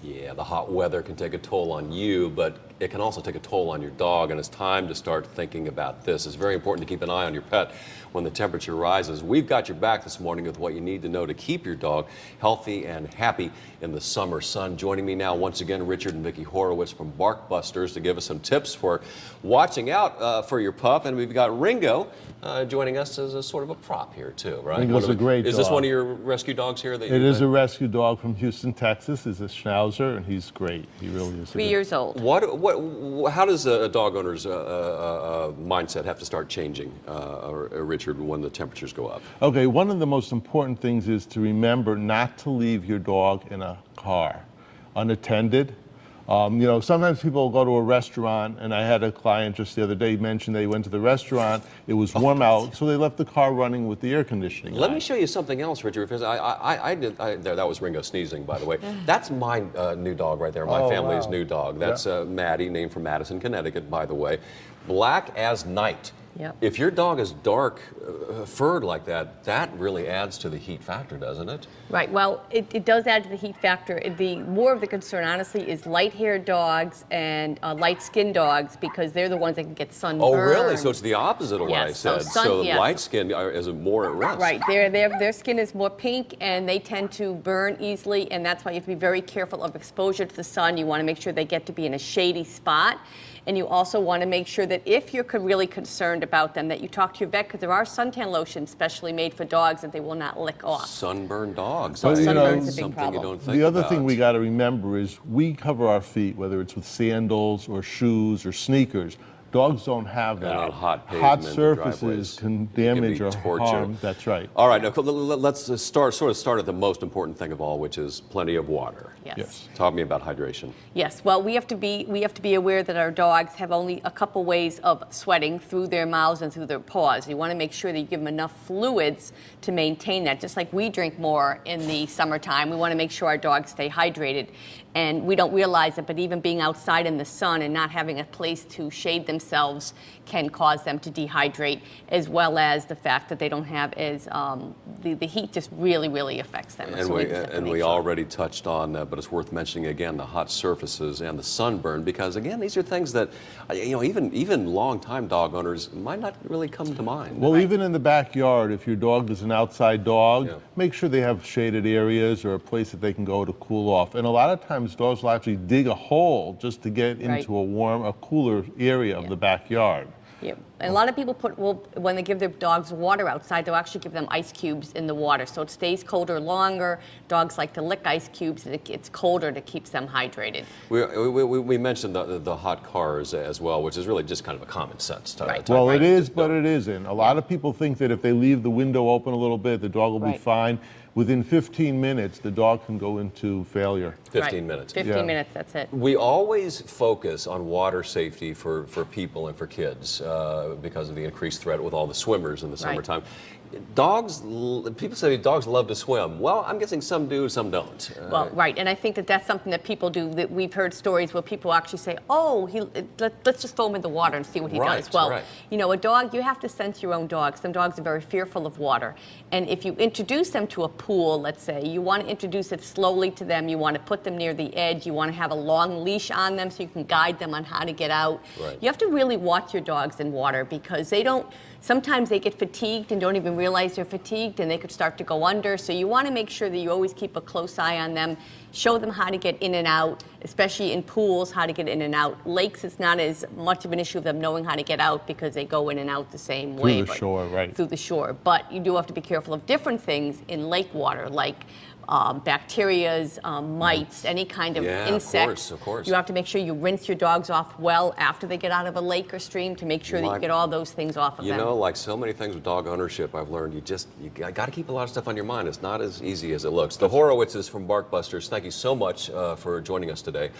Yeah, the hot weather can take a toll on you, but it can also take a toll on your dog, and it's time to start thinking about this. It's very important to keep an eye on your pet when the temperature rises. We've got your back this morning with what you need to know to keep your dog healthy and happy in the summer sun. Joining me now once again, Richard and Vicki Horowitz from BarkBusters to give us some tips for watching out for your pup. And we've got Ringo joining us as a sort of a prop here too, right? Ringo's a great dog. Is this one of your rescue dogs here? It is a rescue dog from Houston, Texas. He's a Schnauzer, and he's great. He really is. 3 years old. How does a dog owner's mindset have to start changing, Richard, when the temperatures go up? Okay, one of the most important things is to remember not to leave your dog in a car unattended. You know, sometimes people go to a restaurant, and I had a client just the other day mention they went to the restaurant, it was warm out, so they left the car running with the air conditioning Let on. me show you something else, Richard, because that was Ringo sneezing, by the way. That's my new dog right there, my family's new dog. That's Maddie, named from Madison, Connecticut, by the way. Black as night. Yep. If your dog is dark furred like that, that really adds to the heat factor, doesn't it? Right. Well, it does add to the heat factor. The more of the concern, honestly, is light-haired dogs and light-skinned dogs, because they're the ones that can get sunburned. Oh, really? So it's the opposite of what I Yes, said. so the light skin is more at risk. Right. Their skin is more pink, and they tend to burn easily, and that's why you have to be very careful of exposure to the sun. You want to make sure they get to be in a shady spot. And you also want to make sure that if you're really concerned about them, that you talk to your vet, because there are suntan lotions specially made for dogs that they will not lick off. Sunburned dogs. But, you know, Sunburn's a big something problem. you don't think The other about. thing we got to remember is we cover our feet, whether it's with sandals or shoes or sneakers. Dogs don't have that. And on hot pavement, Hot driveways, surfaces can damage be or torture. harm. That's right. All right, now let's start at the most important thing of all, which is plenty of water. Yes. Talk to me about hydration. Yes, well, we have to be aware that our dogs have only a couple ways of sweating, through their mouths and through their paws. You want to make sure that you give them enough fluids to maintain that. Just like we drink more in the summertime, we want to make sure our dogs stay hydrated. And we don't realize it, but even being outside in the sun and not having a place to shade themselves can cause them to dehydrate, as well as the fact that they don't have as the heat just really affects them. And So we, just have to and make we sure. already touched on, but it's worth mentioning again, the hot surfaces and the sunburn, because again, these are things that, you know, even long-time dog owners might not really come to mind. Well, even in the backyard, if your dog is an outside dog, make sure they have shaded areas or a place that they can go to cool off. And a lot of times, dogs will actually dig a hole just to get into a cooler area of the backyard. Yep. And a lot of people when they give their dogs water outside, they'll actually give them ice cubes in the water, so it stays colder longer. Dogs like to lick ice cubes, and it's colder, to keep them hydrated. We mentioned the hot cars as well, which is really just kind of a common sense type. Well, it is, but it isn't. A lot of people think that if they leave the window open a little bit, the dog will be fine. Within 15 minutes, the dog can go into failure. 15 minutes. 15 minutes, that's it. We always focus on water safety for people and for kids because of the increased threat with all the swimmers in the summertime. Dogs, people say dogs love to swim. Well, I'm guessing some do, some don't. Well, right, and I think that's something that people do. That we've heard stories where people actually say, "Oh, let's just throw him in the water and see what he does." Well, you know, a dog, you have to sense your own dog. Some dogs are very fearful of water, and if you introduce them to a pool, let's say, you want to introduce it slowly to them. You want to put them near the edge. You want to have a long leash on them so you can guide them on how to get out. You have to really watch your dogs in water, because sometimes they get fatigued and don't even realize they're fatigued, and they could start to go under. So you want to make sure that you always keep a close eye on them. Show them how to get in and out, especially in pools, how to get in and out. Lakes, it's not as much of an issue of them knowing how to get out, because they go in and out the same way. Through the shore, right. Through the shore. But you do have to be careful of different things in lake water, like bacterias, mites, any kind of insects. Of course. You have to make sure you rinse your dogs off well after they get out of a lake or stream, to make sure that you get all those things off of them. You know, like so many things with dog ownership, I've learned you got to keep a lot of stuff on your mind. It's not as easy as it looks. The Horowitzes from BarkBusters, thank you so much for joining us today.